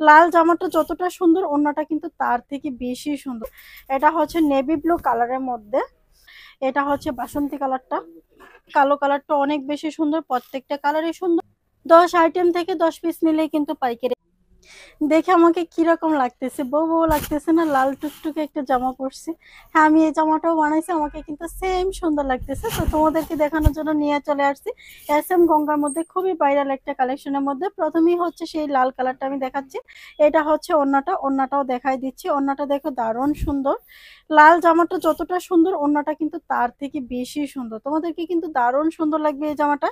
লাল জামাটা যতটা সুন্দর ওড়নাটা কিন্তু তার থেকে বেশি সুন্দর। এটা হচ্ছে নেভি ব্লু কালারের মধ্যে, এটা হচ্ছে বাসন্তী কালারটা, কালো কালারটা অনেক বেশি সুন্দর, প্রত্যেকটা কালারই সুন্দর। 10 আইটেম থেকে 10 পিস নিলেই কিন্তু পাইকারি। দেখে আমাকে কিরকম লাগতেছে, বউ বউ লাগতেছে না? লাল টুকটুকে একটা জামা পরছি। হ্যাঁ, আমি এই জামাটাও বানাইছি, আমাকে কিন্তু সেম সুন্দর লাগতেছে। তো তোমাদেরকে দেখানোর জন্য নিয়ে চলে আসছি SM গঙ্গার মধ্যে খুবই ভাইরাল একটা কালেকশনের মধ্যে। প্রথমেই হচ্ছে সেই লাল কালারটা আমি দেখাচ্ছি। এটা হচ্ছে ওড়নাটা, ওড়নাটাও দেখাই দিচ্ছি। ওড়নাটা দেখো দারুণ সুন্দর। লাল জামাটা যতটা সুন্দর ওড়নাটা কিন্তু তার থেকে বেশি সুন্দর। তোমাদেরকে কিন্তু দারুণ সুন্দর লাগবে এই জামাটা।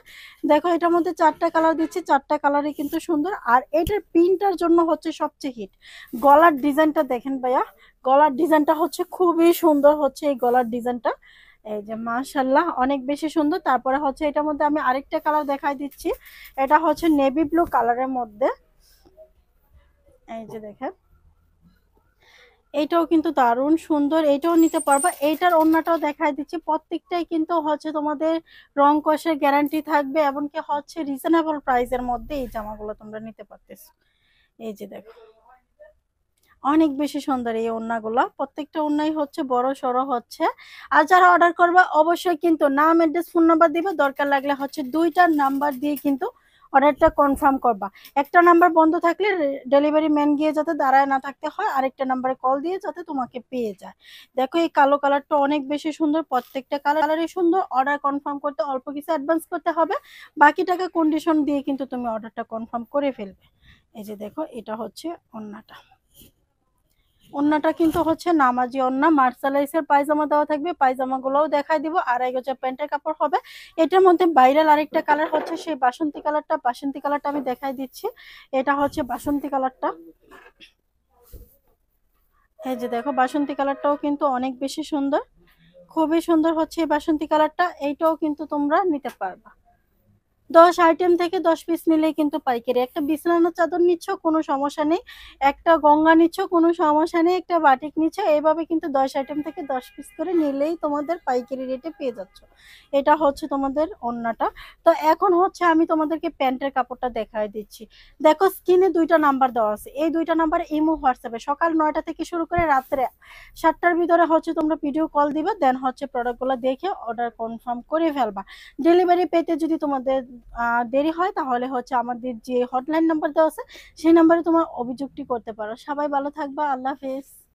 দেখো এটার মধ্যে 4টা কালার দিচ্ছি, 4টা কালারই কিন্তু সুন্দর। আর এটার প্রিন্টার জন্য হচ্ছে সবচেয়ে হিট। গলার ডিজাইনটা দেখেন ভাইয়া, গলার ডিজাইনটা হচ্ছে খুবই সুন্দর হচ্ছে এই গলার ডিজাইনটা। এই যে মাশাল্লাহ অনেক বেশি সুন্দর। তারপরে হচ্ছে এটার মধ্যে আমি আরেকটা কালার দেখাই দিচ্ছি। এটা হচ্ছে নেভি ব্লু কালারের মধ্যে। এই যে দেখেন, এইটাও কিন্তু দারুণ সুন্দর, এইটাও নিতে পারবা। এইটার ওড়নাটাও দেখাই দিচ্ছি। প্রত্যেকটাই কিন্তু হচ্ছে তোমাদের রং কষের গ্যারান্টি থাকবে, এমনকি হচ্ছে রিজনেবল প্রাইসের মধ্যে এই জামাগুলো তোমরা নিতে পারতেছো। এই যে দেখো, অনেক বেশি সুন্দর এই ওড়নাগুলো, প্রত্যেকটা ওড়নাই হচ্ছে বড় সড়ো হচ্ছে। আর যারা অর্ডার করবে অবশ্যই কিন্তু নাম, অ্যাড্রেস, ফোন নাম্বার দিবে। দরকার লাগলে হচ্ছে 2টা নাম্বার দিয়ে কিন্তু অর্ডারটা কনফার্ম করবা। একটা নাম্বার বন্ধ থাকলে ডেলিভারি ম্যান গিয়ে যাতে দাঁড়ায় না থাকতে হয়, আরেকটা নাম্বারে কল দিয়ে যাতে তোমাকে পেয়ে যায়। দেখো এই কালো কালারটা অনেক বেশি সুন্দর, প্রত্যেকটা কালারই সুন্দর। অর্ডার কনফার্ম করতে অল্প কিছু অ্যাডভান্স করতে হবে, বাকি টাকা কন্ডিশন দিয়ে কিন্তু তুমি অর্ডারটা কনফার্ম করে ফেলবে। এই যে দেখো, এটা হচ্ছে ওড়নাটা। ওড়নাটা কিন্তু হচ্ছে নামাজি ওড়না, মার্শালাইজের পায়জামা দেওয়া থাকবে, পায়জামা গুলোও দেখাই দিব। 2.5 গজ প্যান্টের কাপড় হবে। এটার মধ্যে ভাইরাল আরেকটা কালার হচ্ছে সেই বাসন্তী কালারটা। বাসন্তী কালারটা আমি দেখাই দিচ্ছি। এটা হচ্ছে বাসন্তী কালারটা। এই যে দেখো, বাসন্তী কালারটাও কিন্তু অনেক বেশি সুন্দর, খুবই সুন্দর হচ্ছে এই বাসন্তী কালারটা। এইটাও কিন্তু তোমরা নিতে পারবা। 10 আইটেম থেকে 10 পিস নিলেই কিন্তু পাইকারি। একটা বিছানার চাদর নিচ্ছ কোনো সমস্যা নেই, একটা গঙ্গা নিচ্ছ কোনো সমস্যা নেই, একটা বাটিক নিচ্ছ, এইভাবে কিন্তু 10 আইটেম থেকে 10 পিস করে নিলেই তোমাদের পাইকারি রেটে পেয়ে যাচ্ছ। এটা হচ্ছে তোমাদের ওড়নাটা। তো এখন হচ্ছে আমি তোমাদেরকে প্যান্টের কাপড়টা দেখাই দিচ্ছি। দেখো স্ক্রিনে 2টা নাম্বার দেওয়া আছে, এই 2টা নাম্বার ইমো হোয়াটসঅ্যাপে সকাল 9টা থেকে শুরু করে রাত্রে 7টার ভিতরে হচ্ছে তোমরা ভিডিও কল দিবে, দেন হচ্ছে প্রোডাক্টগুলো দেখে অর্ডার কনফার্ম করে ফেলবা। ডেলিভারি পেতে যদি তোমাদের দেরি হয় তাহলে হচ্ছে আমাদের যে হটলাইন নাম্বার দেওয়া আছে সেই নাম্বারে তোমার অভিযোগটি করতে পারো। সবাই ভালো থাকবা, আল্লাহ হাফেজ।